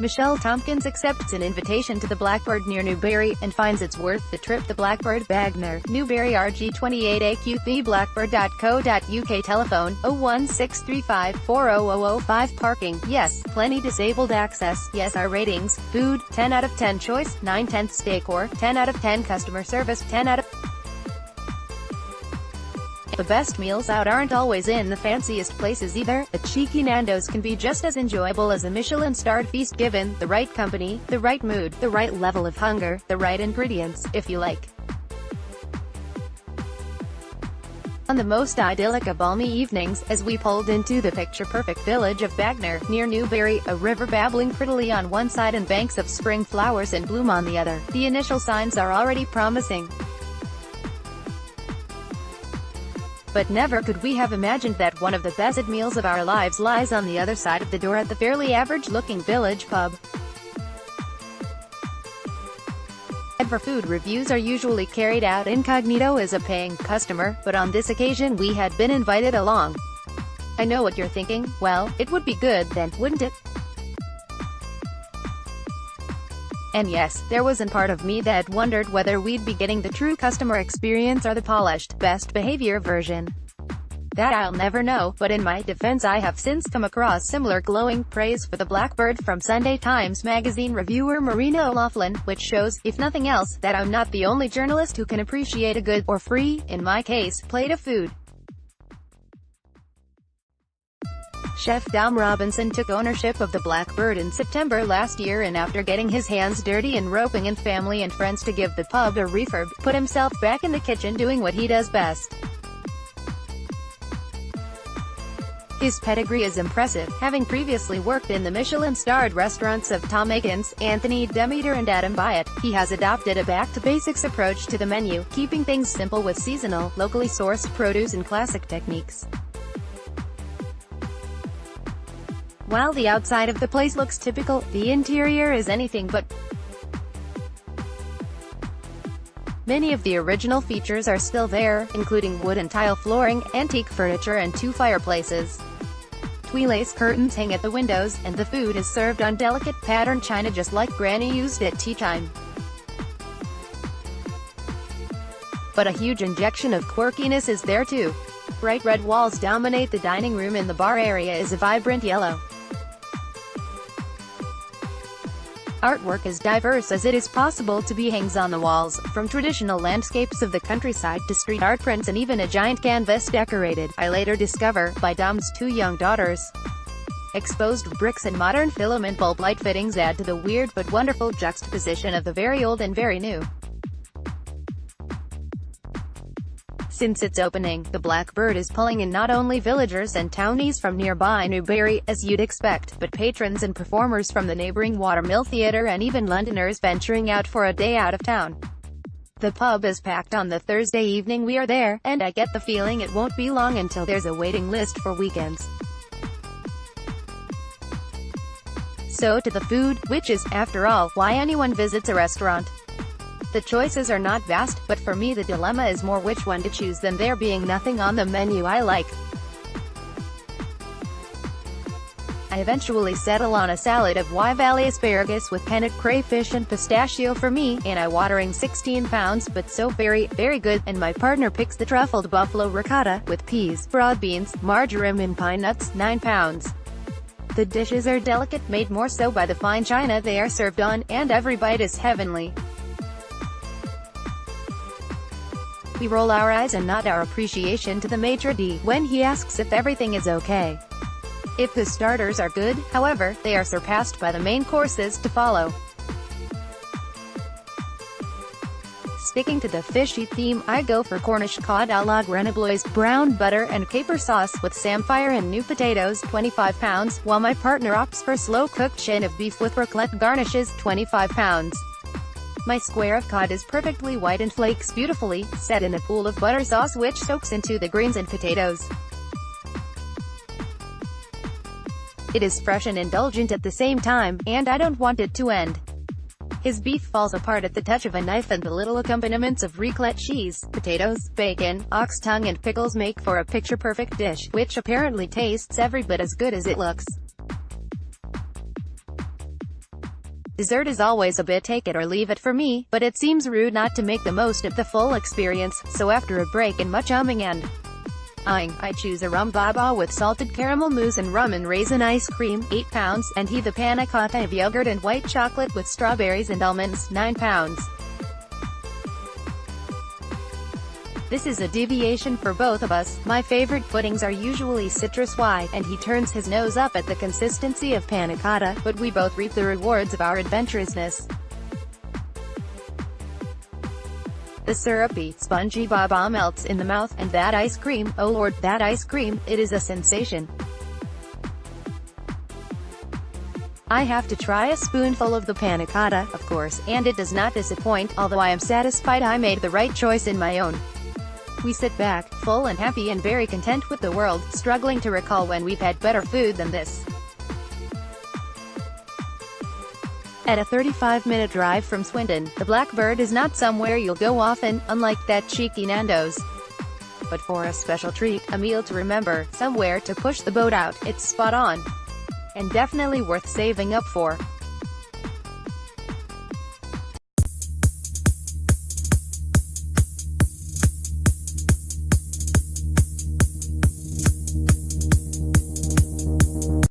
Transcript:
Michelle Tompkins accepts an invitation to the Blackbird near Newbury, and finds it's worth the trip. The Blackbird Bagnor, Newbury RG20 AQP blackbird.co.uk. Telephone, 01635400005. Parking, yes. Plenty. Disabled access, yes. Our ratings: food, 10 out of 10. Choice, 9/10. Decor, 10 out of 10. Customer service, 10 out of The best meals out aren't always in the fanciest places either. A cheeky Nandos can be just as enjoyable as a Michelin-starred feast, given the right company, the right mood, the right level of hunger, the right ingredients, if you like. On the most idyllic of balmy evenings, as we pulled into the picture-perfect village of Bagnor, near Newbury, a river babbling prettily on one side and banks of spring flowers in bloom on the other, the initial signs are already promising. But never could we have imagined that one of the best meals of our lives lies on the other side of the door at the fairly average-looking village pub. And for food, reviews are usually carried out incognito as a paying customer, but on this occasion we had been invited along. I know what you're thinking. Well, it would be good then, wouldn't it? And yes, there was a part of me that wondered whether we'd be getting the true customer experience or the polished, best behavior version. That I'll never know, but in my defense I have since come across similar glowing praise for the Blackbird from Sunday Times Magazine reviewer Marina O'Loughlin, which shows, if nothing else, that I'm not the only journalist who can appreciate a good, or free, in my case, plate of food. Chef Dom Robinson took ownership of the Blackbird in September last year, and after getting his hands dirty and roping in family and friends to give the pub a refurb, put himself back in the kitchen doing what he does best. His pedigree is impressive, having previously worked in the Michelin-starred restaurants of TOMPKINS, Anthony Demeter and Adam Byatt. He has adopted a back-to-basics approach to the menu, keeping things simple with seasonal, locally sourced produce and classic techniques. While the outside of the place looks typical, the interior is anything but. Many of the original features are still there, including wood and tile flooring, antique furniture and 2 fireplaces. Tuile curtains hang at the windows, and the food is served on delicate patterned china just like Granny used at tea time. But a huge injection of quirkiness is there too. Bright red walls dominate the dining room and the bar area is a vibrant yellow. Artwork as diverse as it is possible to be hangs on the walls, from traditional landscapes of the countryside to street art prints and even a giant canvas decorated, I later discover, by Dom's 2 young daughters. Exposed bricks and modern filament bulb light fittings add to the weird but wonderful juxtaposition of the very old and very new. Since its opening, the Blackbird is pulling in not only villagers and townies from nearby Newbury, as you'd expect, but patrons and performers from the neighbouring Watermill Theatre and even Londoners venturing out for a day out of town. The pub is packed on the Thursday evening we are there, and I get the feeling it won't be long until there's a waiting list for weekends. So to the food, which is, after all, why anyone visits a restaurant. The choices are not vast, but for me the dilemma is more which one to choose than there being nothing on the menu I like. I eventually settle on a salad of Wye Valley asparagus with pennant crayfish and pistachio for me, an eye-watering 16 pounds, but so very, very good, and my partner picks the truffled buffalo ricotta, with peas, broad beans, marjoram and pine nuts, 9 pounds. The dishes are delicate, made more so by the fine china they are served on, and every bite is heavenly. We roll our eyes and nod our appreciation to the maitre d' when he asks if everything is okay. If the starters are good, however, they are surpassed by the main courses to follow. Sticking to the fishy theme, I go for Cornish cod à la grenobloise, brown butter and caper sauce, with samphire and new potatoes, 25 pounds, while my partner opts for slow-cooked shin of beef with raclette garnishes, 25 pounds. My square of cod is perfectly white and flakes beautifully, set in a pool of butter sauce which soaks into the greens and potatoes. It is fresh and indulgent at the same time, and I don't want it to end. His beef falls apart at the touch of a knife, and the little accompaniments of raclette cheese, potatoes, bacon, ox tongue and pickles make for a picture-perfect dish, which apparently tastes every bit as good as it looks. Dessert is always a bit take it or leave it for me, but it seems rude not to make the most of the full experience, so after a break and much umming and I choose a rum baba with salted caramel mousse and rum and raisin ice cream, 8 pounds, and he the panna cotta of yogurt and white chocolate with strawberries and almonds, 9 pounds. This is a deviation for both of us. My favorite puddings are usually citrus Y, and he turns his nose up at the consistency of panna cotta, but we both reap the rewards of our adventurousness. The syrupy, spongy baba melts in the mouth, and that ice cream, oh lord, that ice cream, it is a sensation. I have to try a spoonful of the panna cotta, of course, and it does not disappoint, although I am satisfied I made the right choice in my own. We sit back, full and happy and very content with the world, struggling to recall when we've had better food than this. At a 35-minute drive from Swindon, the Blackbird is not somewhere you'll go often, unlike that cheeky Nandos. But for a special treat, a meal to remember, somewhere to push the boat out, it's spot on. And definitely worth saving up for.